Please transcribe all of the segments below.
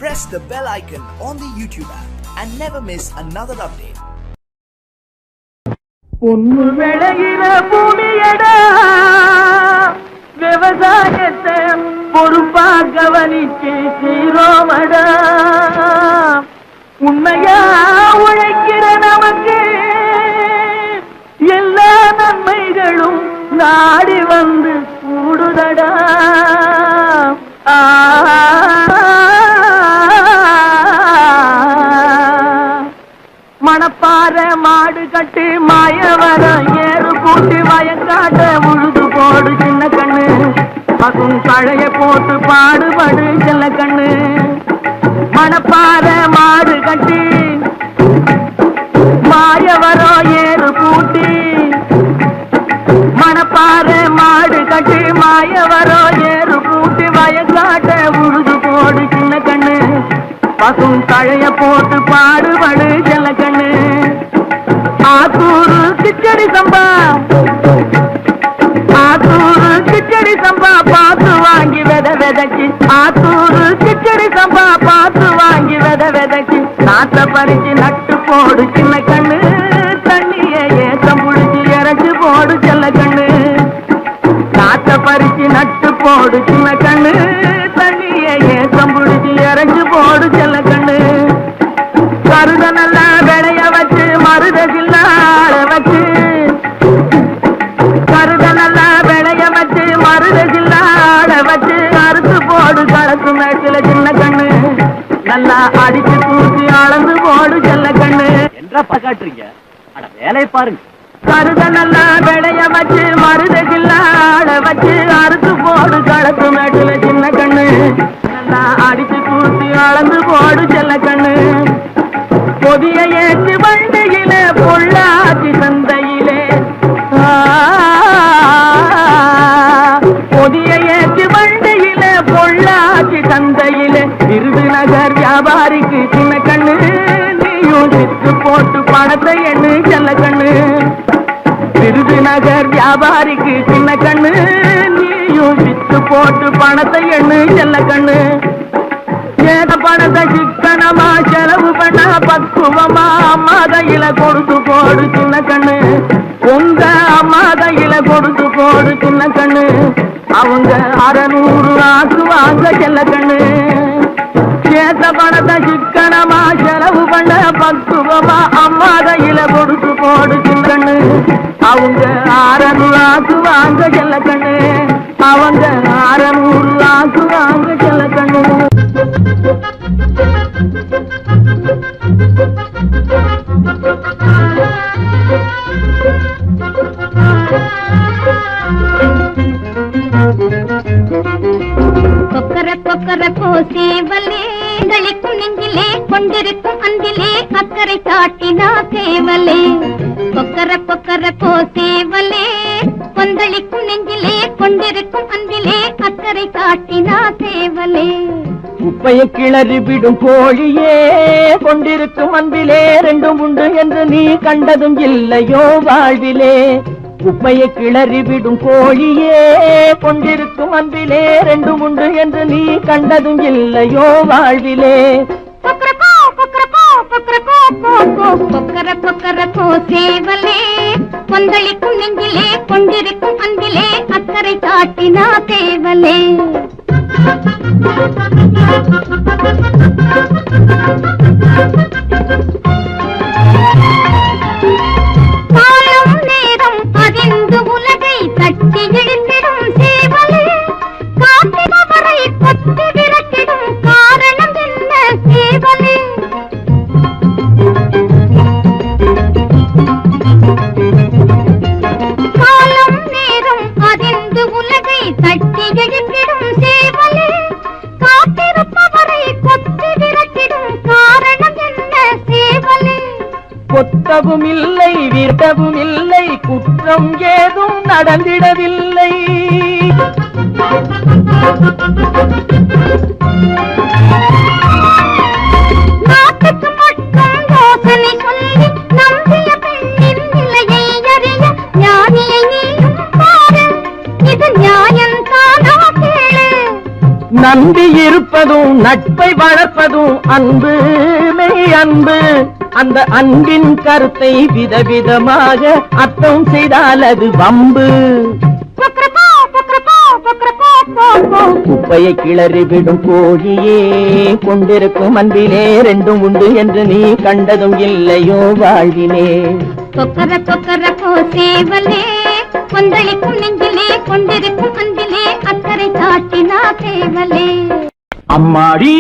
Press the bell icon on the YouTube app and never miss another update. பொண்ணு விளையிற பூமியடா, விவசாயத்தை பொறுப்பா கவனிச்சு சீரோமடா. உண்மையா உழைக்கிற நமக்கு எல்லா நன்மைகளும் நாடி வந்து கூடுதடா. மணப்பாற மாடு கட்டு மாயவரம் ஏறு கூட்டு வயக்காட்ட உழுது போடு சின்ன கண்ணு. பசும் கழைய போட்டு பாடுபடு செல்ல கண்ணு. மணப்பாற மாடு கட்டி மாயவரம் ஏறு கூட்டி, மணப்பாற மாடு கட்டி மாயவரம் ஏறு கூட்டி வயக்காட்ட உழுது போடு சின்ன கண்ணு. பசும் தழைய போட்டு பாடுபடு செல்ல கண்ணு. ஆத்தூரு கிச்சடி சம்பா, ஆத்தூரு கிச்சடி சம்பா பார்த்து வாங்கி வித விதைச்சு. ஆத்தூரு கிச்சடி சம்பா பார்த்து வாங்கி வித விதைச்சு. நாத்த பறிச்சு நட்டு போடு சின்ன கண்ணு. தண்ணிய ஏற்றம் புடிச்சு இறச்சு போடு செல்ல கண்ணு. நாத்த பறிச்சு நட்டு போடு சின்ன கண்ணு. தண்ணிய ஏற்றம் புடிச்சு இறச்சு போடு செல்ல கண்ணு. கருத நல்லா விளைய வச்சு மருத சில்லாட வச்சு, கருத நல்லா விளைய வச்சு மருத சில்லாட வச்சு அறுத்து போடு களத்து மேட்டில சின்ன கண்ணு. நல்லா அடிச்சு தூக்கி அளந்து போடு செல்ல கண்ணு. என்றா பாக்காட்டுறீங்க, அட வேலையை பாருங்க. கருத நல்லா விளைய வச்சு மருத சில்லாட வச்சு அறுத்து போடு களத்து மேட்டில சின்ன கண்ணு. நல்லா அடிச்சு தூக்கி அளந்து போடு செல்ல கண்ணு. பொதிய ஏற்று வண்டியில பொள்ளாச்சி சந்தையிலே, பொதிய ஏற்று வண்டியில பொள்ளாச்சி சந்தையிலே விருதுநகர் வியாபாரிக்கு சின்ன கண்ணு. நீயும் சித்து போட்டு பணத்தை எண்ணு செல்ல கண்ணு. விருதுநகர் வியாபாரிக்கு சின்ன கண்ணு. நீயும் சித்து போட்டு பணத்தை எண்ணு செல்ல கண்ணு. ஏத பணத்தை சிக்கனமா செலவு பண்ண பக்குவமா அம்மா கையில கொடுத்து போடு சின்ன கண்ணு. உங்க அம்மா கையில கொடுத்து போடு சின்ன கண்ணு. அவங்க 600 ஆக்குவாங்க செல்ல கண்ணு. ஏத பணத்தை சிக்கனமா செலவு பண்ண பக்குவமா அம்மா கையில கொடுத்து போடு சின்ன கண்ணு. அவங்க 600 ஆக்குவாங்க செல்ல கண்ணு. அவங்க 600 ஆக்குவாங்க செல்ல கண்ணு. கொக்கர கொக்கர கோசேவலே களிக்கும் நெஞ்சிலே கொண்டிருக்கும் அன்பிலே அக்கறை காட்டினா சேவலே. கொக்கர கொக்கர கோசேவலே கொந்தளிக்கும் நெஞ்சிலே கொண்டிருக்கும் அன்பிலே அக்கறை காட்டினா சேவலே. குப்பையை கிளறி விடும் கோழியே கொண்டிருக்கும் அன்பிலே ரெண்டும் உண்டு என்று நீ கண்டதும் இல்லையோ வாழ்விலே. குப்பையை கிளறி விடும் கோழியே கொண்டிருக்கும் அன்பிலே ரெண்டும் உண்டு என்று நீ கண்டதும் இல்லையோ வாழ்விலே. கொக்கர கொக்கர கோசேவலே கொந்தளிக்கும் நெஞ்சிலே கொண்டிருக்கும் அன்பிலே அக்கறை காட்டினா சேவலே. காலம் நேரம் அறிந்து உலகை தட்டி இழுத்திடும் சேவலே. காத்திரவரை கொத்தி விரட்டிடும் காரணம் என்ன சேவலே. காலம் நேரம் அறிந்து உலகை தட்டி இழுத்திடும் சேவலே. காத்திருப்பவரை கொத்தி விரட்டிடும் காரணம் என்ன சேவலே. கொத்தவும் இல்லை விரட்டவும் இல்லை குற்றம் ஏதும் நடந்திடவில்லை. நாட்டுக்கு மட்டும் யோசனை சொல்லி நம்பிய பெண்ணின் நிலையை அறிய ஞானியை நீயும் பாரு. இது நியாயம் தானா கேளு. நம்பி இருப்பதும் நட்பை வளர்ப்பதும் அன்பு மெய் அன்பு. அந்த அன்பின் கருத்தை விதவிதமாக அர்த்தம் செய்தால் அது வம்பு. குப்பையை கிளறி விடும் கோழியே, கொண்டிருக்கும் அன்பிலே ரெண்டும் உண்டு என்று நீ கண்டதும் இல்லையோ வாழ்விலே. கொக்கர கொக்கர கோசேவலே, கொந்தளிக்கும் நெஞ்சிலே கொண்டிருக்கும் அன்பிலே அக்கறை காட்டினா சேவலே. அம்மாடி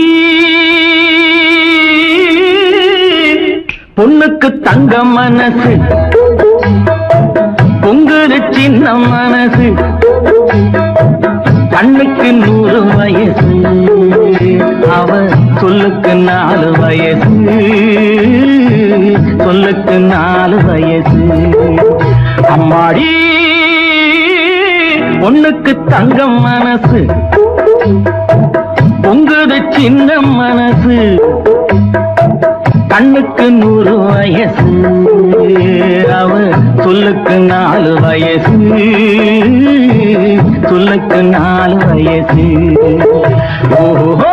பொண்ணுக்கு தங்க மனசு, பொங்குது சின்ன மனசு, கண்ணுக்கு 100 வயசு, அவ சொல்லுக்கு 4 வயசு, சொல்லுக்கு 4 வயசு. அம்மாடி பொண்ணுக்கு தங்க மனசு, பொங்குது சின்ன மனசு, கண்ணுக்கு 100 வயசு, அவ சொல்லுக்கு 4 வயசு, சொல்லுக்கு 4 வயசு. ஓஹோ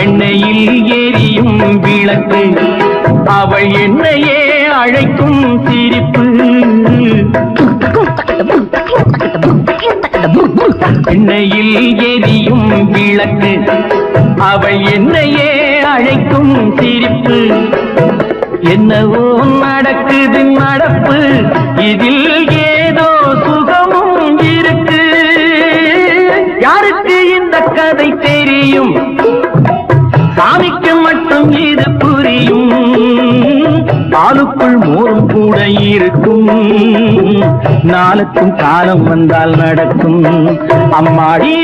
எண்ணெயில் எரியும் விளக்கு, அவள் என்னையே அழைக்கும் சிரிப்பு. எண்ணெயில் எரியும் விளக்கு, அவள் என்னையே அழைக்கும் சிரிப்பு. என்னவோ நடக்குது நடப்பு, இதில் ஏதோ சுகமும் இருக்கு. யாருக்கு இந்த கதை தெரியும்? சாமிக்கு மட்டும் இது புரியும். பாலுக்குள் மோரும் கூட இருக்கும், நாளுக்கும் காலம் வந்தால் நடக்கும். அம்மாடி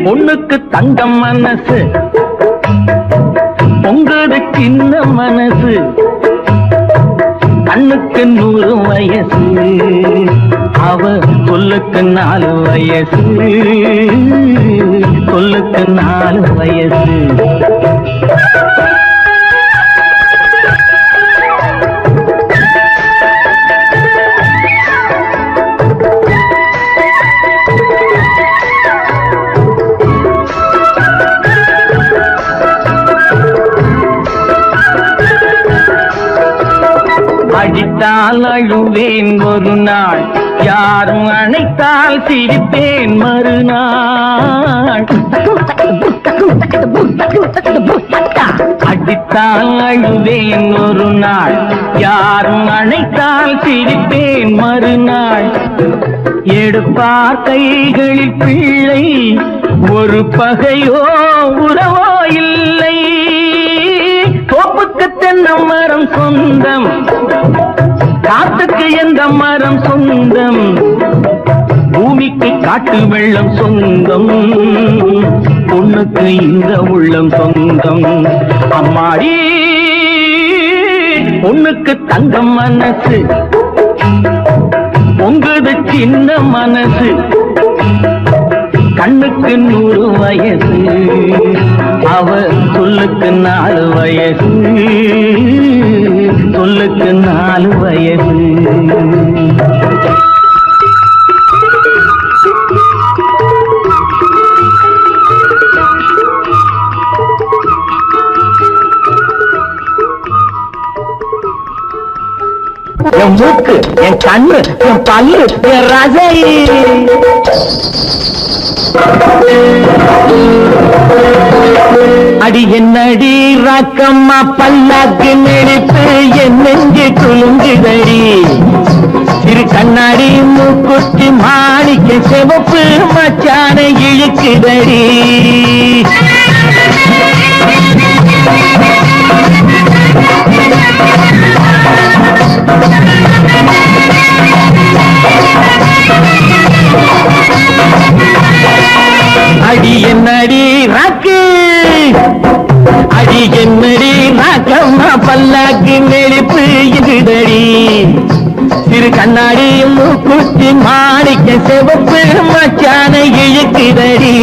பொண்ணுக்கு தங்கம் மனசு, பொங்குது சின்ன மனசு, கண்ணுக்கு 100 வயசு, அவ சொல்லுக்கு 4 வயசு, சொல்லுக்கு 4 வயசு. அடித்தால் அழுவேன் ஒரு நாள், யாரும் அணைத்தால் சிரிப்பேன் மறுநாள். அடித்தால் அழுவேன் ஒரு நாள், யாரும் அணைத்தால் சிரிப்பேன் மறுநாள். எடுப்பார் கைகளில் பிள்ளை, ஒரு பகையோ உறவோ இல்லை. தோப்புக்கு தென்னை மரம் சொந்தம், காத்துக்கு எந்த மரம் சொந்தம், பூமிக்கு காட்டு வெள்ளம் சொந்தம், பொண்ணுக்கு இந்த உள்ளம் சொந்தம். அம்மாடி பொண்ணுக்கு தங்கம் மனசு, பொங்குது சின்ன மனசு, கண்ணுக்கு 100 வயசு, அவ சொல்லுக்கு 4 வயசு, சொல்லுக்கு 4 வயசு. என் மூக்கு, என் கண்ணு, என் பல்லு, என் ரசை. அடி என்னடி ராக்கம்மா பல்லாக்கு நெளிப்பு, என் நெஞ்சு குலுங்குதடி. சிறு கண்ணாடி மூக்குத்தி மாணிக்க சிவப்பு மச்சான இழுக்குதடி. அடி என்னடி ராக்கு, அடி என்னடி ராக்கம்மா பல்லாக்கு நெளிப்பு இதுதடி. சிறு கண்ணாடி மூக்குத்தி மாணிக்க சிவப்பு மச்சான இழுக்குதடி.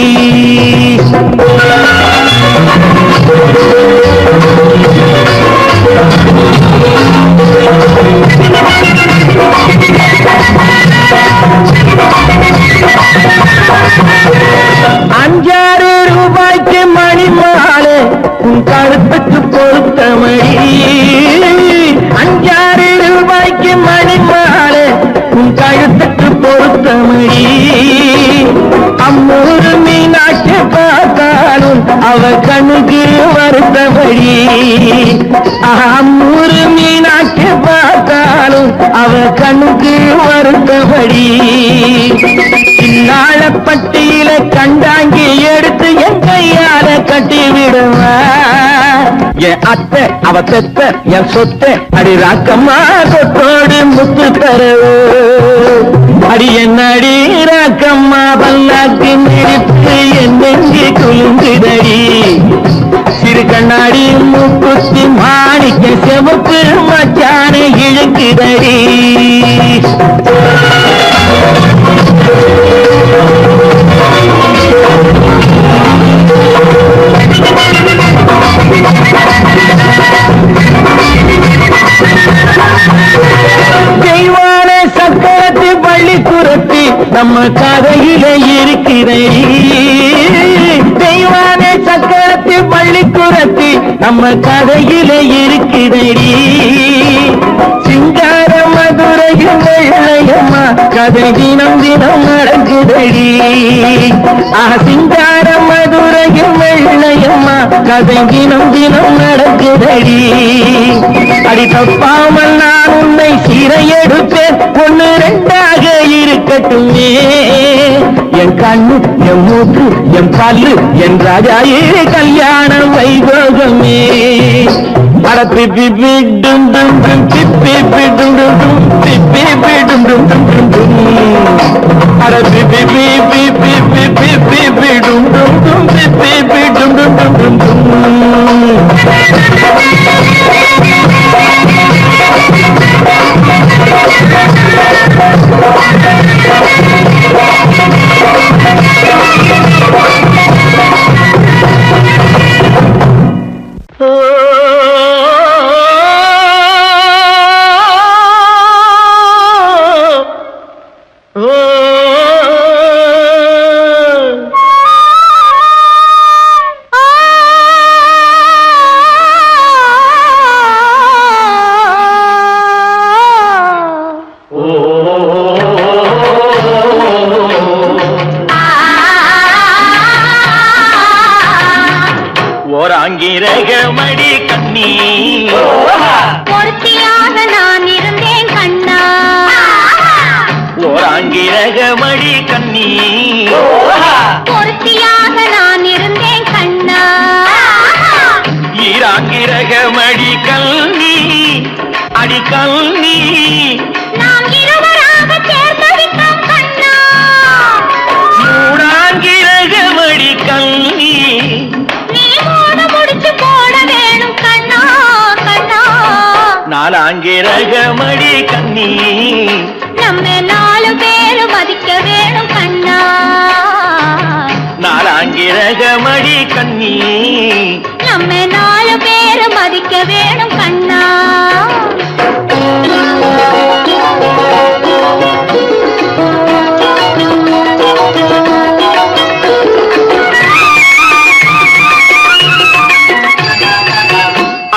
கழுத்துக்கு பொருத்தமடி அம்மூரு மீனாட்சி பார்த்தாலும் அவ கண்ணுக்கு வருத்தபடி அம்மூரு மீனாட்சி பார்த்தாலும் அவ கண்ணுக்கு வருத்தபடி சின்னாளப்பட்டியில கண்டாங்கி எடுத்து என் கையால கட்டி விடுவா என் அத்தை அவ பெத்த என் சொத்தை அடி ராக்கம்மா சொத்தோடு முத்து தரவு அடி என்னடி ராக்கம்மா பல்லாக்கு நிறுத்து என் நெஞ்சு குலுங்குதடி சிறு கண்ணாடி மூக்குத்தி மாணிக்க செவப்பு மச்சான இழுக்குதடி தெய்வான சக்கரத்து பள்ளி குரத்தி நம்ம கதையில இருக்கிறேன் தெய்வான சக்கரத்து பள்ளி குரத்தி நம்ம கதையில இருக்கிறேன் சிங்கார மதுரையும் வெள்ளையம்மா கதை தினம் தினம் நடக்குதடி சிங்கார மதுரையும் வெள்ளையம்மா கதை தினம் தினம் நடக்குதடி அடி தப்பாமல் நான் உன்னை சீரை எடுப்பேன் ஒன்னு ரெண்டாக இருக்கட்டுமே என் கண்ணு என் மூக்கு என் பல்லு என் ராஜாயே கல்யாண வைபோகமே அட பிப்பி பிடும் டும் டும் பிப்பி பிடும் டும் டும் பிப்பி பிடும் டும் டும் டும் டும் அட பிப்பி பிப்பி பிப்பி பிப்பி பிடும் டும் டும் பிப்பி பிடும் டும் டும் டும் டும் ஓராங்கிரகமடி கண்ணி பொருத்தியாக நான் இருந்தேன் கண்ணா ஓராங்கிரகமடி கண்ணி பொருத்தியாக நான் இருந்தேன் கண்ணா ஈராங்கிரகமடி கல்வி அடி கல்வி நாம் இருவராக சேர்ந்தடித்தோம் கண்ணா மூடாங்கிரகமடி கல்வி நாலாங்கிரகமடி கண்ணி நம்ம 4 பேரு மதிக்க வேணும் கண்ணா நாலாங்கிரகமடி கண்ணி நம்ம 4 பேரு மதிக்க வேணும் கண்ணா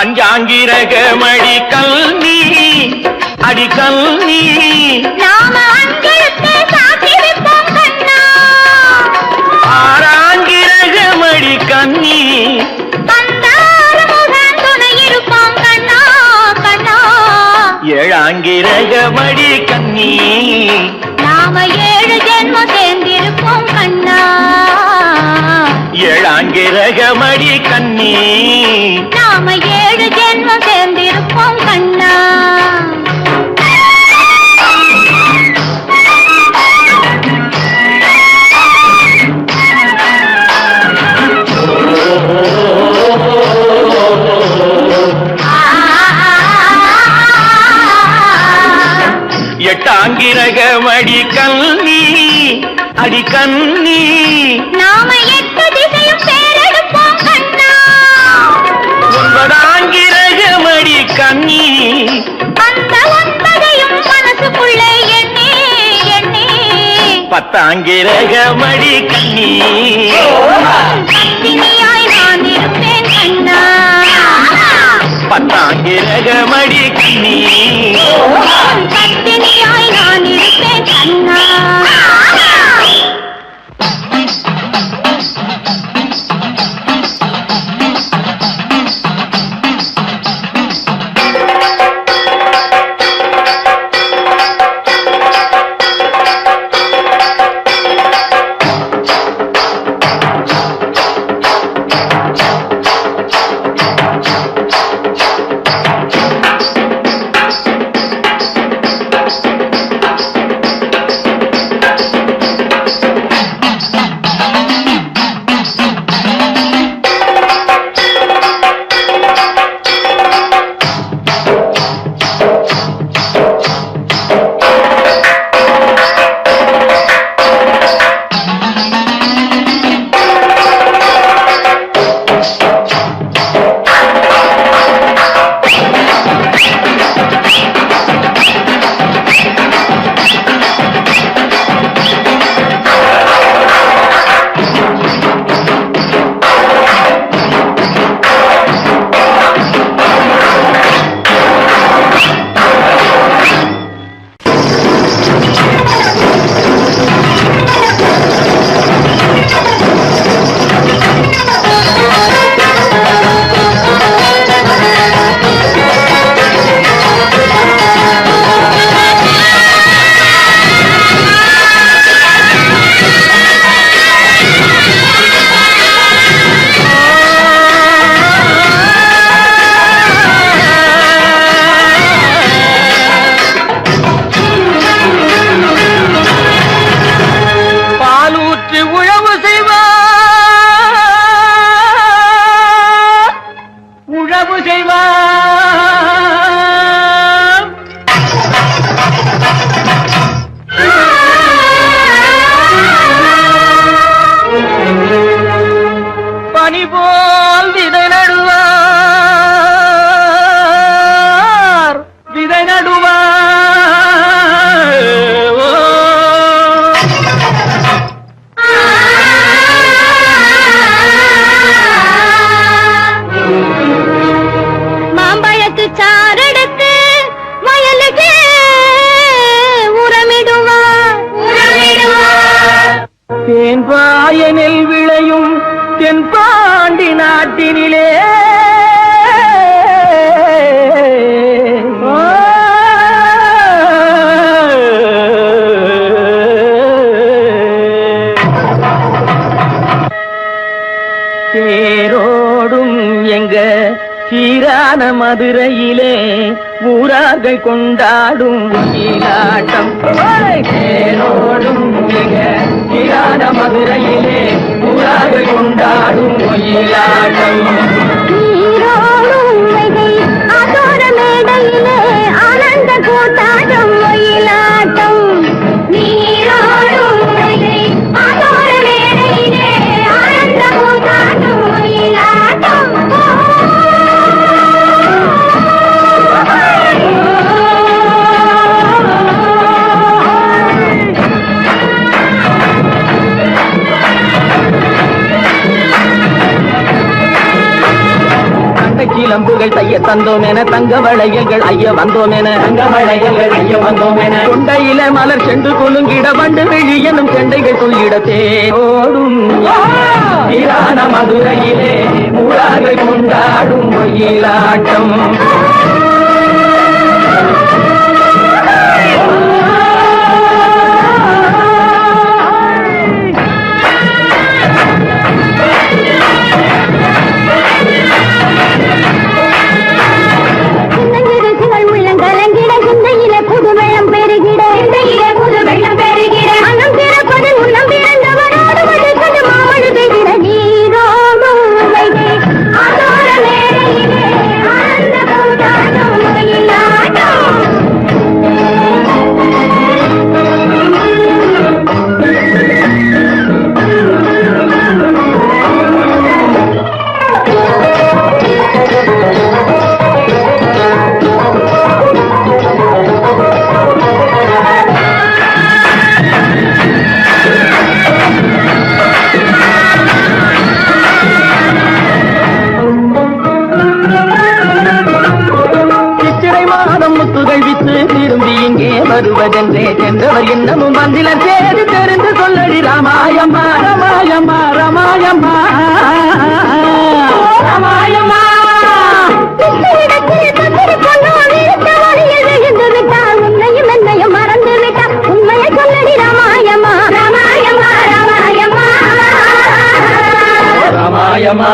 அஞ்சாங்கிரகமடி கல்வி அடி கல்வி நாம அஞ்சலுக்கு சாட்சி வைப்போம் கண்ணா ஆறாங்கிரகமடி கண்ணி அந்த முகம் துணை இருப்போம் கண்ணா கண்ணா ஏழாங்கிரகமடி கண்ணி நாம 7 ஜென்மம் சேர்ந்திருப்போம் கண்ணா ஏழாங்கிரகமடி கண்ணி நாம 7 ஜென்மம் சேர்ந்திருப்போம் கண்ணா எட்டாங்கிரகமடி கண்ணி அடி கண்ணி நாம 8 திசையும் பேரெடுப்போம் கண்ணா ஒன்பதாங்கிரகமடி கண்ணி அந்த 9ஐயும் மனசுக்குள்ளே எண்ணி எண்ணி பத்தாங்கிரகமடி கண்ணி பத்தினியாய் நான் இருப்பேன் கண்ணா பத்தாங்கிரகமடி கண்ணி பத்தினியாய் நான் இருப்பேன் கண்ணா. தேன்பாயனில் விளையும் தென்பாண்டி நாட்டினிலே தேரோடும் எங்க சீரான மதுரையிலே ஊரார்கள் கொண்டாடும் ஒயிலாட்டம். தேரோடும் எங்க சீரான மதுரையிலே ஊரார்கள் கொண்டாடும் ஒயிலாட்டம். ஆனந்த கூட்டாட்டம் ஒயிலாட்டம். நீரோடும் ஆதோர மேடையிலே ஆனந்த கூட்டாட்டம் ஒயிலாட்டம். கிளம்புகள் தைய தந்தோம் என தங்க வளையல்கள் ஐய வந்தோம் என தங்க வளையல்கள் ஐய வந்தோம் என கொண்டையில மலர் சென்று குலுங்கிட வண்டு விழி எனும் செண்டைகள் துள்ளிட தேரோடும் சீரான மதுரையிலே ஊரார்கள் கொண்டாடும் ஒயிலாட்டம். நீரோடும் என்றே சென்றவர் இன்னமும் வந்திலர் சேது தெரிந்து சொல்லடி ராமாயம்மா ராமாயம்மா ராமாயம்மா ராமாயம்மா உன்னையும் என்னையும் மறந்து விட்டா உண்மையை சொல்லடி ராமாயம்மா ராமாயம்மா ராமாயம்மா ராமாயம்மா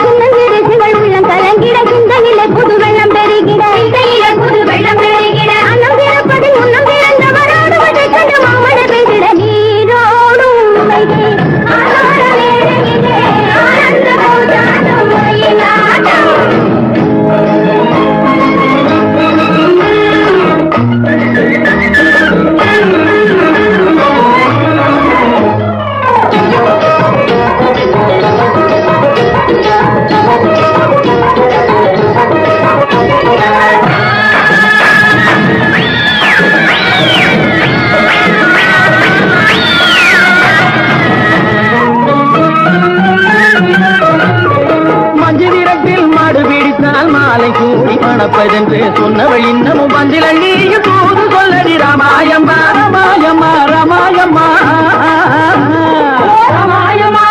சின்னஞ்சிறுகள் உள்ளம் கலங்கிட சிந்தையிலே புது வெள்ளம் பெருகிட சிந்தையிலே புது வெள்ளம் பெருகிட அன்னம் பிறப்பதில் முன்னம் பிறந்தவரோடு வதை கண்டு மாமழை பெய்திட நீரோடும் உமையே ஆனந்த வேளையிலே ஆனந்த கூத்தாடும் ஒயிலாட்டம் மணப்பதென்று சொன்னவள் இன்னமும் வந்திலள் நீயும் தூது சொல்லடி ராமாயம்மா ராமாயம்மா ராமாயம்மா ராமாயம்மா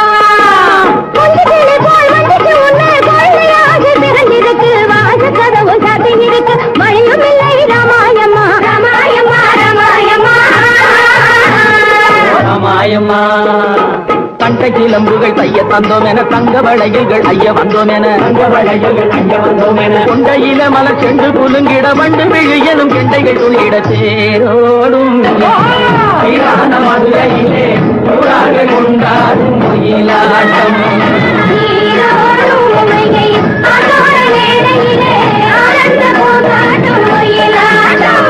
கொஞ்சத்திலே போல் வந்துச்சு உன்னை கொள்ளையாக திறந்திருக்கு வாச கதவு சாத்தியிருக்கு மழையும் இல்லை ராமாயம்மா ராமாயம்மா ராமாயம்மா ராமாயம்மா கண்ட கிளம்புகள் தைய தந்தோம் என தங்க வளையல்கள் ஐய வந்தோம் என தங்க வளையல்கள் ஐய வந்தோம் என கொண்டையில மலர் சென்று குலுங்கிட வண்டு விழு எனும் கெண்டைகள் துள்ளிட தேரோடும் மதுரையிலே கொண்டாடும் மயிலாட்டம் நீரோடும் உமையை ஆனந்த வேளையிலே ஆனந்த கூத்தாடும் ஒயிலாட்டம்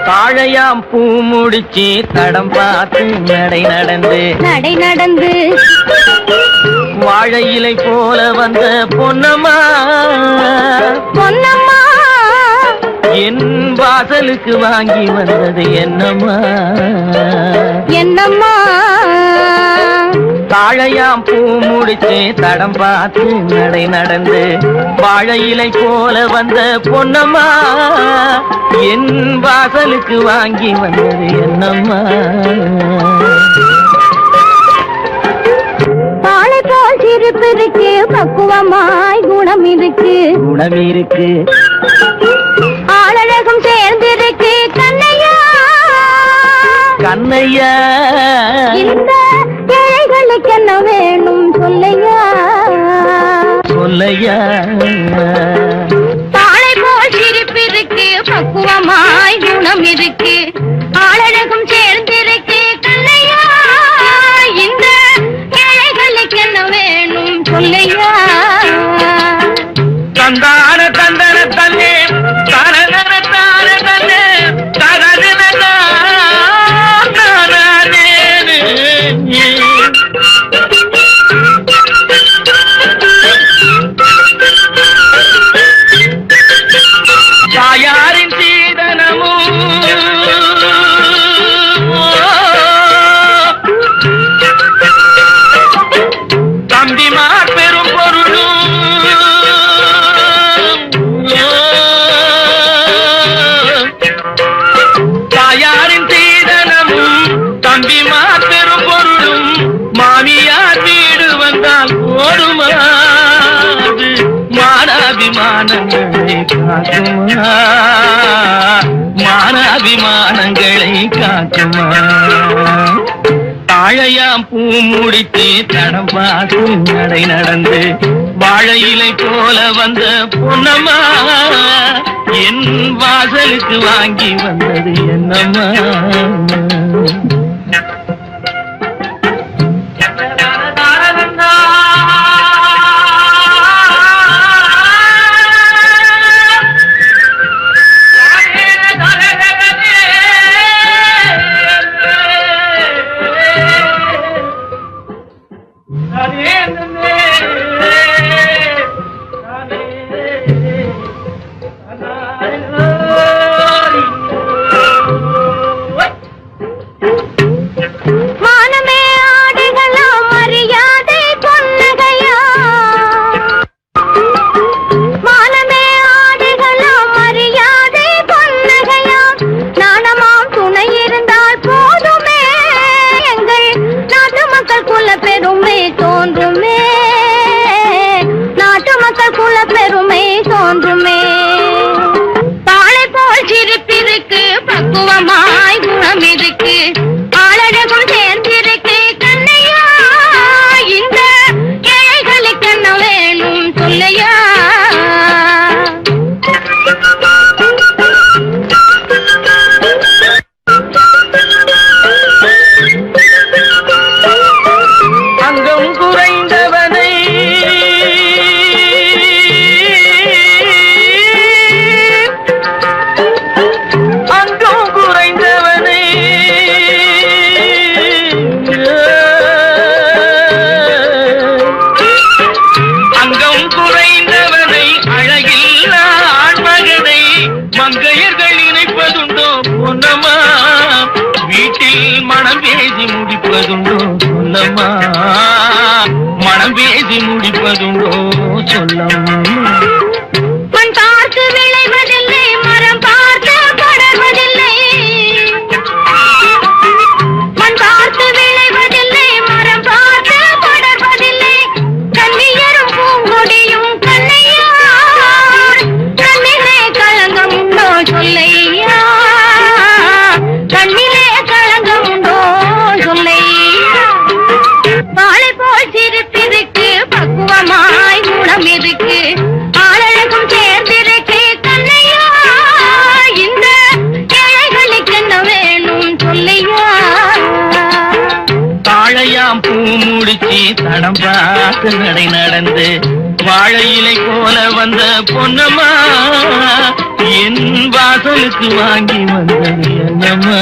தாழையாம் பூ முடிச்சு தடம் பார்த்து நடை நடந்து வாழை இலை போல வந்த பொன்னம்மா என் வாசலுக்கு வாங்கி வந்தது என்னம்மா தாழையாம் பூ முடிச்சு தடம் பார்த்து நடை நடந்து வாழை இலை போல வந்த பொன்னம்மா என் வாசலுக்கு வாங்கி வந்தது என்னம்மா பாலை போல் சிரிப்பு இருக்கு பக்குவமாய் குணம் இருக்கு ஆளழகும் சேர்ந்திருக்கு கண்ணையா இந்த ஏழைகளுக்கு என்ன வேணும் சொல்லையா பாலை போல் சிரிப்பு இருக்கு பக்குவமாய் குணம் இருக்கு ஆளழகும் சேர்ந்திருக்கு கண்ணையா இந்த ஏழைகளுக்கு என்ன வேணும் சொல்லையா தந்தான தந்தன தன்னே தனதன தான தன்னே தனதன தானே மானாபிமானங்களை காக்குமா மானாபிமானங்களை காக்குமா தாழையாம் பூ முடித்து தடம் பார்த்து நடை நடந்து வாழை இலை போல வந்த பொன்னம்மா என் வாசலுக்கு வாங்கி வந்தது என்னம்மா மனம் பேசி முடிப்பதுண்டோ சொல்லம்மா மண் பார்த்து விளைவதில்லை மரம் பார்த்து படர்வதில்லை மண் பார்த்து விளைவதில்லை மரம் பார்த்து படர்வதில்லை கண்ணியரும் பூங்கொடியும் கண்ணையா கண்ணிலே களங்கம் உண்டோ சொல்லையா கண்ணிலே களங்கம் உண்டோ சொல்லையா வாழை போல் சிரிப்பிருக்கு பக்குவமாய் குணம் இருக்கு ஆளழகும் சேர்ந்திருக்கு கண்ணையா இந்த ஏழைகளுக்கு என்ன வேணும் சொல்லையா தாழையாம் பூ முடிச்சு தடம் பார்த்து நடை நடந்து வாழை இலை போல வந்த பொன்னம்மா என் வாசலுக்கு வாங்கி வந்தது என்னம்மா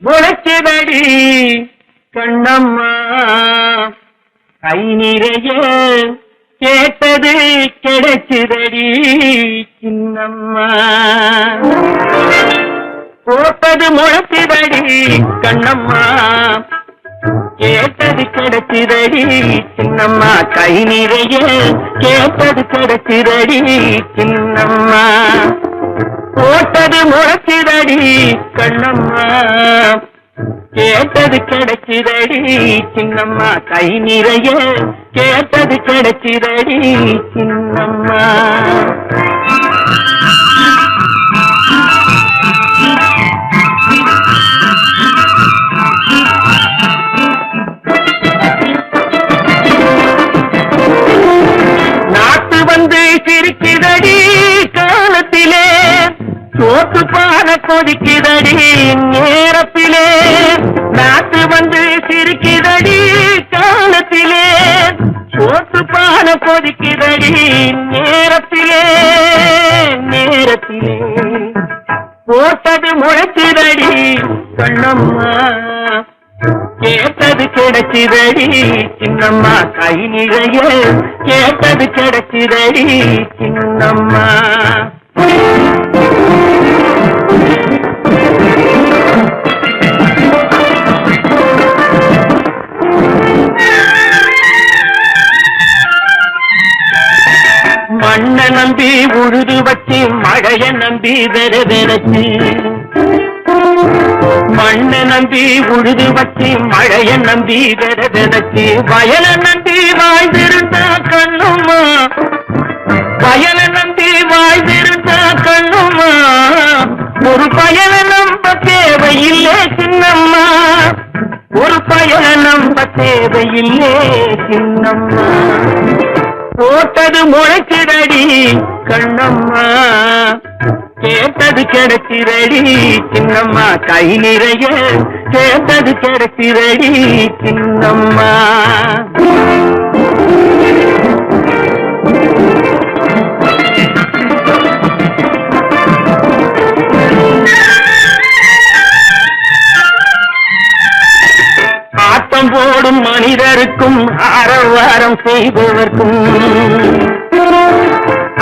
முளைச்சதடி கண்ணம்மா கை நிறைய கேட்டது கிடைச்சதடி சின்னம்மா போட்டது முளைச்சதடி கண்ணம்மா கேட்டது கிடைச்சதடி சின்னம்மா கை நிறைய கேட்டது கிடைச்சதடி சின்னம்மா போட்டது முளைச்சதடி கண்ணம்மா கேட்டது கிடைச்சதடி சின்னம்மா கை நிறைய கேட்டது கிடைச்சதடி சின்னம்மா நாட்டு வந்து சிரிக்குதடி காலத்திலே சோத்து பான கொதிக்குதடி நேரத்திலே நாட்டு வந்து சிரிக்குதடி காலத்திலே சோத்து பான கொதிக்குதடி நேரத்திலே நேரத்திலே போட்டது முளைச்சுதடி கண்ணம்மா கேட்டது கிடைச்சதடி சின்னம்மா கை நிறைய கேட்டது கிடைச்சதடி சின்னம்மா நம்பி உழுது வச்சு மழைய நம்பி வெறச்சு மண்ண நம்பி உழுது வச்சு மழைய நம்பி வெறச்சு வயல நம்பி வாழ்ந்திருந்தா கண்ணுமா வயல நம்பி வாழ்ந்திருந்தா கண்ணுமா ஒரு பயல நம்ப தேவையில்லை சின்னம்மா ஒரு பயல நம்ப தேவையில்லே சின்னம்மா போட்டது முளைச்சிடடி கண்ணம்மா கேட்டது கிடைச்சிரடி சின்னம்மா கை நிறைய கேட்டது கிடைச்சிரடி சின்னம்மா ஆட்டம் போடும் மனிதருக்கும் ஆரவாரம் செய்பவர்க்கும்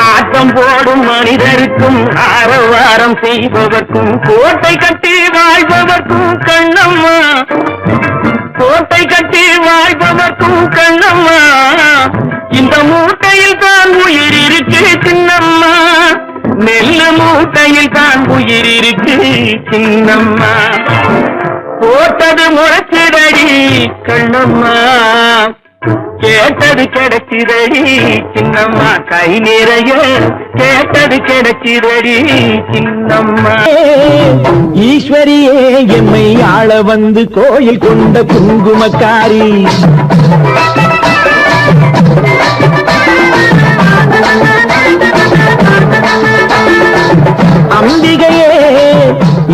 ஆட்டம் போடும் மனிதருக்கும் ஆரவாரம் செய்பவர்க்கும் கோட்டை கட்டி வாழ்பவர்க்கும் கண்ணம்மா கோட்டை கட்டி வாழ்பவர்க்கும் கண்ணம்மா இந்த மூட்டையில் தான் உயிர் இருக்கு சின்னம்மா நெல்லு மூட்டையில் தான் உயிர் இருக்கு சின்னம்மா போட்டது முளைச்சிடடி கண்ணம்மா கேட்டது கிடைச்சிரடி சின்னம்மா கை நிறைய கேட்டது கிடைச்சிரடி சின்னம்மா ஈஸ்வரியே எம்மை ஆள வந்து கோயில் கொண்ட குங்குமக்காரி அம்பிகையே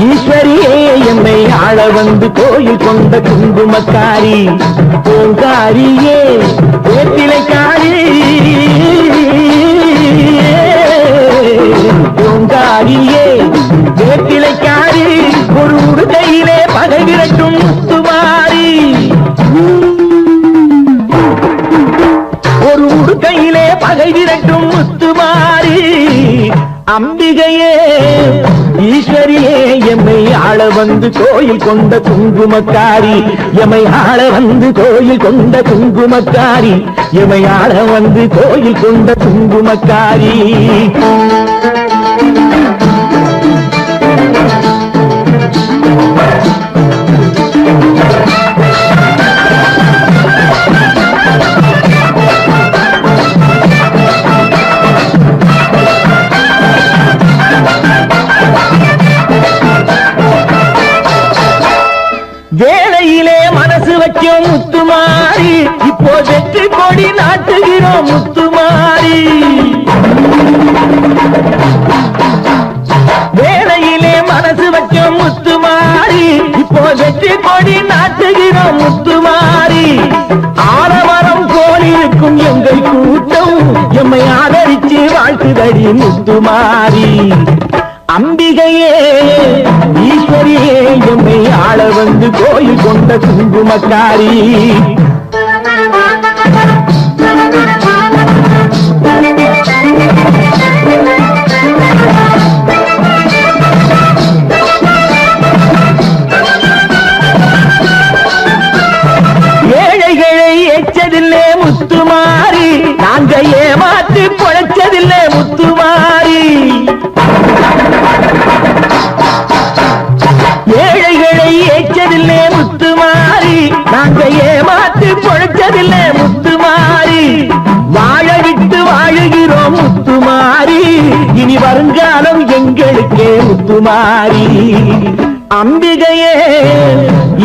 ஈஸ்வரியே என்னை ஆள வந்து கோயில் கொண்ட குங்குமக்காரி பூங்காரியே வேப்பிலைக்காரி பூங்காரியே வேப்பிலைக்காரி ஒரு உடுக்கையிலே பகை விரட்டும் முத்துமாரி ஒரு உடுக்கையிலே பகை விரட்டும் முத்துமாரி அம்பிகையே ஈஸ்வரியே எம்மை ஆள வந்து கோயில் கொண்ட குங்குமக்காரி எம்மை ஆள வந்து கோயில் கொண்ட குங்குமக்காரி எம்மை ஆள வந்து கோயில் கொண்ட குங்குமக்காரி வேளையிலே மனசு வைக்கும் முத்துமாரி இப்போ வெற்றி கொடி நாட்டுகிறோம் முத்துமாரி வேளையிலே மனசு வைக்கும் முத்துமாரி இப்போ வெற்றி கொடி நாட்டுகிறோம் முத்துமாரி ஆலமரம் போல் இருக்கும் எங்கள் கூட்டம் எம்மை ஆதரிச்சு வாழ்த்துதடி முத்துமாரி அம்பிகையே ஈஸ்வரியே எம்மை ஆள வந்து கோயில் கொண்ட குங்குமக்காரி ஏழைகளை எச்சதில்லை முத்துமாரி நாங்க ஏமாற்றி பொழைச்சதில்லை முத்துமாரி ஏழைகளை ஏச்சதில்லை முத்துமாரி நாங்க ஏமாற்றி பொழைச்சதில்லை முத்துமாரி வாழ விட்டு வாழுகிறோம் முத்துமாரி இனி வருங்காலம் எங்களுக்கே முத்துமாரி அம்பிகையே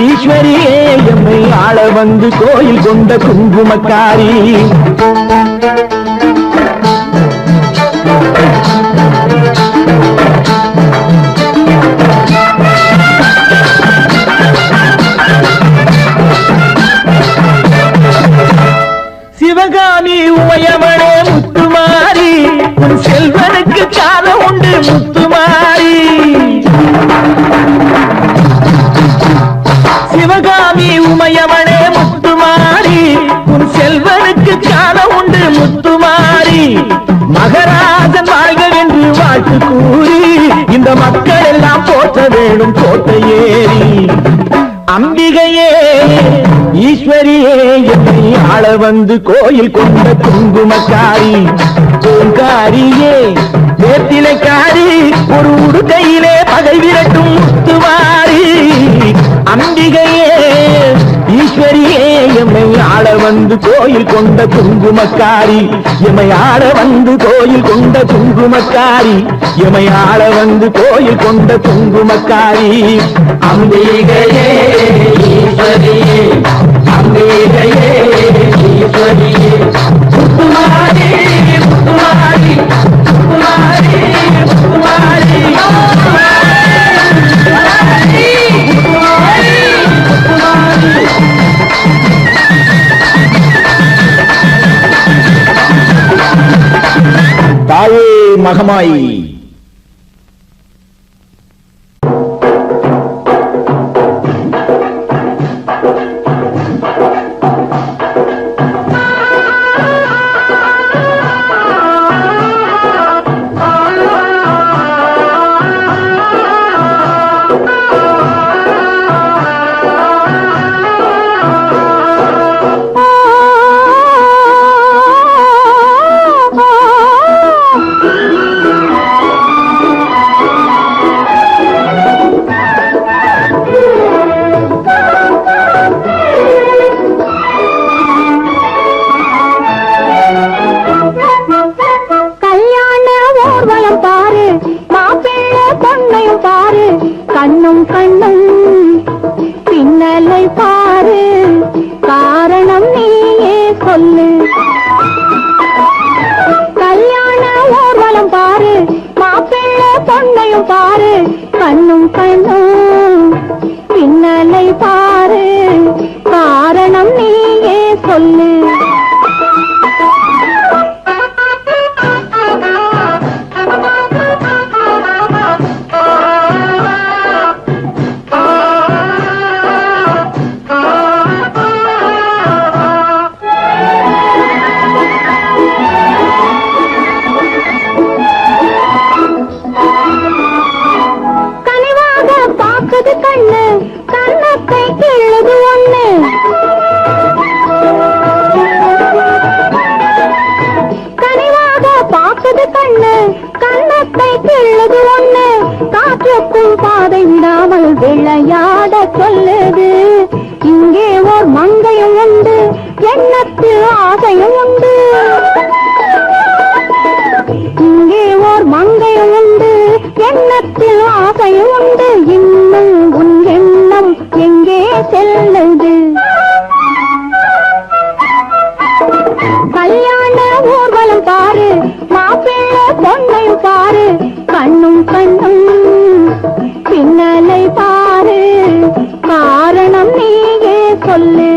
ஈஸ்வரியே எம்மை ஆள வந்து கோயில் கொண்ட குங்குமக்காரி சிவகாமி உமையவளே முத்துமாரி உன் செல்வனுக்கு காலம் உண்டு முத்துமாரி சிவகாமி உமையவளே முத்துமாரி உன் செல்வனுக்கு காலம் உண்டு முத்துமாரி மகராஜன் வாழ்க என்று வாழ்த்து கூறி இந்த மக்கள் எல்லாம் போற்ற வேணும் கோட்டையேறி அம்பிகையே ஈஸ்வரியே என்னை ஆள வந்து கோயில் கொண்ட குங்குமக்காரி பூங்காரியே வேத்திலைக்காரி ஒரு உடுக்கையிலே பகை விரட்டும் முத்துமாரி அம்பிகையே ஈஸ்வரியே எம்மை ஆள வந்து கோயில் கொண்ட குங்குமக்காரி எம்மை ஆள வந்து கோயில் கொண்ட குங்குமக்காரி எம்மை ஆள வந்து கோயில் கொண்ட குங்குமக்காரி அம்பிகையே ஈஸ்வரியே அம்பிகையே ஈஸ்வரியே முத்துமாரி முத்துமாரி முத்துமாரி முத்துமாரி தாயே மகமாயி கண்ணும் கண்ணும் பின்னலை பாரு காரணம் நீயே சொல்லு கல்யாண ஊர்வலம் பாரு மாப்பிள்ளை பொண்ணையும் பாரு கண்ணும் கண்ணும் பின்னலை பாரு காரணம் நீயே சொல்லு கண்ணத்தை கிள்ளுது ஒண்ணு கனிவாக பார்க்குது கண்ணு கண்ணத்தை கிள்ளுது ஒண்ணு காற்றுக்கும் பாதை விடாமல் விளையாட சொல்லுது இங்கே ஓர் மங்கையும் உண்டு எண்ணத்தில் ஆசையும் உண்டு இங்கே ஓர் மங்கையும் உண்டு எண்ணத்தில் ஆசையும் உண்டு இன்னும் உன் எண்ணம் எங்கே செல்லுது கல்யாண ஊர்வலம் பாரு மாப்பிள்ளை பொண்ணையும் பாரு கண்ணும் கண்ணும் பின்னலை பாரு காரணம் நீயே சொல்லு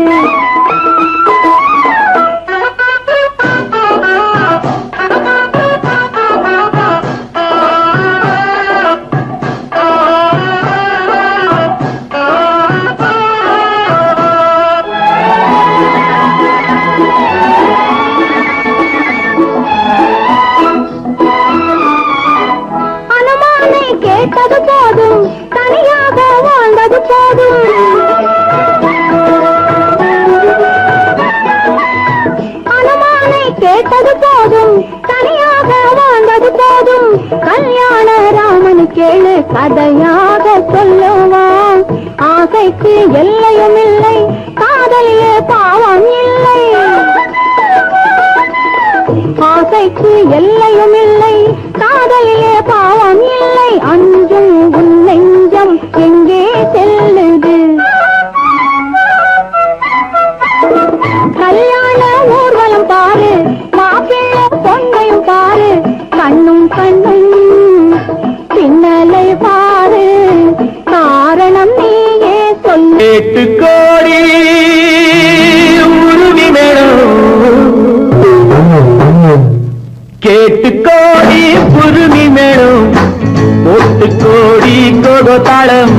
கேட்டது போதும் தனியாக வாழ்ந்தது போதும் அனுமானை கேட்டது போதும் தனியாக வாழ்ந்தது போதும் கல்யாண ராமனு கேளு கதையாக சொல்லுவான் ஆசைக்கு எல்லையும் இல்லை காதலியே பாவம் இல்லை ஆசைக்கு எல்லையும் இல்லை காதலிலே பாவம் இல்லை அஞ்சும் உன் நெஞ்சம் எங்கே செல்லுது கல்யாண ஊர்வலம் பாரு மாப்பிள்ளை பொண்ணையும் பாரு கண்ணும் கண்ணும் பின்னலை பாரு காரணம் நீயே சொல்லு 8 கோடி உருவி கேட்டு கோடி புருமி மேடும் 8 கோடி கோகோ தாளம்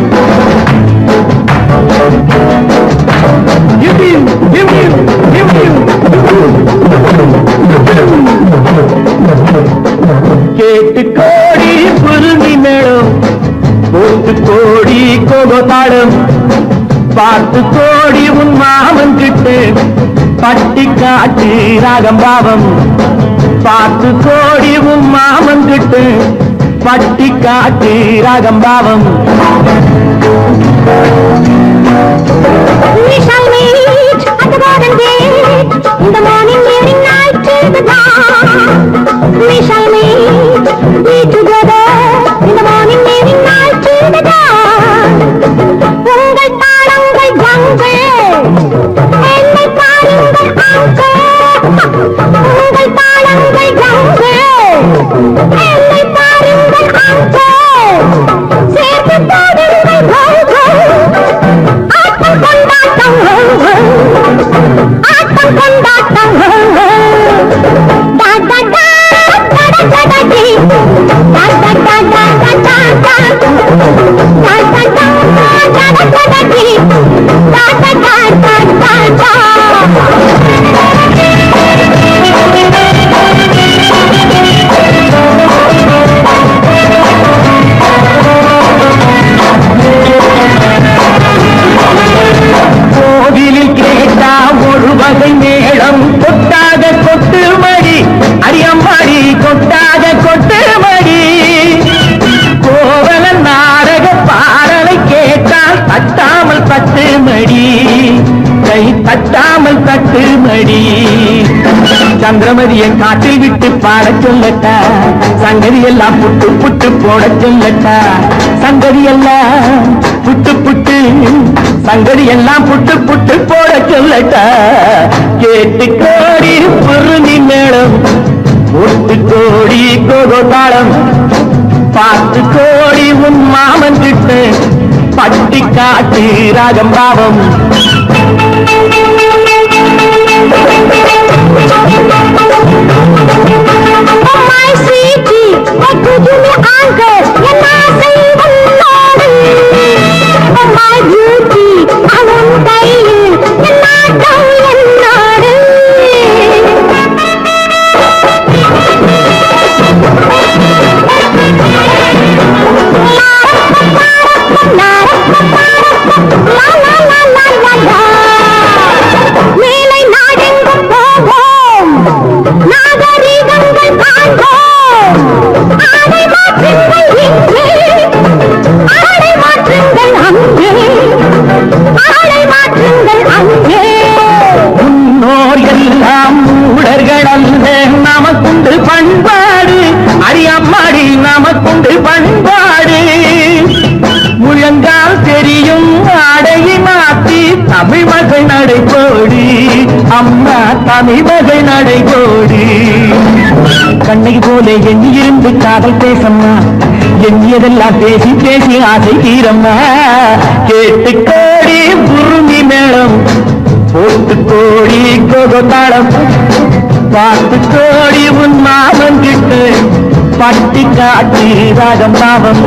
கேட்டு கோடி புருமி மேடும் 8 கோடி கோகோ தாளம் பார்த்து கோடி உன் மாமன் கிட்டு பட்டி காட்டு ராகம் பாவம் பார்த்து கோடி உன் மாமங்கிட்டு பட்டி காட்டு ராகம்பாவம். We shall meet at the garden gate in the morning, evening, night till the dawn. We shall be together in the morning, evening, night till the dawn. உங்கள் தாளங்கள் ஜங்கள் என்னை பாருங்கள் அங்கள். உங்கள் தாளங்கள் ஜங்கள் என்னை பாருங்கள் அங்கள். சேர்த்து பாடுங்கள் கௌகௌ. ஆட்டம் கொண்டாட்டம் ஆட்டம் கொண்டாட்டம். டா டா டா டா டா டா டி. டா டா டா டா டா டா டா. டா டா டா டா டா டா டி. டா டா டா டா டா டா. கோவிலில் கேட்டா ஒரு வகை மேளம் கொட்டாத கொட்டு மடி அரியம்மாடி கொட்டாத கொட்டு மடி. கோவல நாடக பாடலை கேட்டால் தட்டாமல் தட்டு மடி கை தட்டாமல் தட்டு மடி. சந்திரமதியை காட்டில் விட்டு பாட சொல்லட்டா சங்கதி எல்லாம் புட்டு புட்டு போட சொல்லட்டா. சங்கதி எல்லாம் புட்டு புட்டு சங்கதி எல்லாம் புட்டு புட்டு போட சொல்லட்டா. கேட்டு கோடி புருணி மேளம் ஒட்டு கோடி கோகோதாளம். பார்த்து கோடி உன் மாமன் கிட்ட பட்டி காட்டு ராகம்பாவம். My sweetie, what could you be anchor? என் ஆசை உன்னோடு. Oh my beauty, அவன் கையில் என் நாட்டம் என்னோடு. மேலை நாடெங்கும் போவோம், நாகரீகங்கள் காண்போம். ஆடை மாற்றுங்கள் இங்கே, ஆடை மாற்றுங்கள் அங்கே, ஆடை மாற்றுங்கள் அங்கே. முன்னோர் எல்லாம் மூடர்கள் அல்ல, நமக்குண்டு பண்பாடு அரியம்மாடி நமக்குண்டு பண்பாடு. முழங்கால் தெரியும் ஆடையை மாற்றி தமிழ் மகள் நடைபோடி அம்மா தமிழ் மகள் நடைபோடி. கண்ணை போல எண்ணியிருந்து காதல் பேசம்மா எண்ணியதெல்லாம் பேசி பேசி ஆசை தீரம்மா. கேட்டு கோடி புருமி மேளம் போட்டு கோடி கோகோதாளம். பார்த்து கோடி உன் மாமன் கிட்ட பட்டி காட்டு ராகம் பாவம்.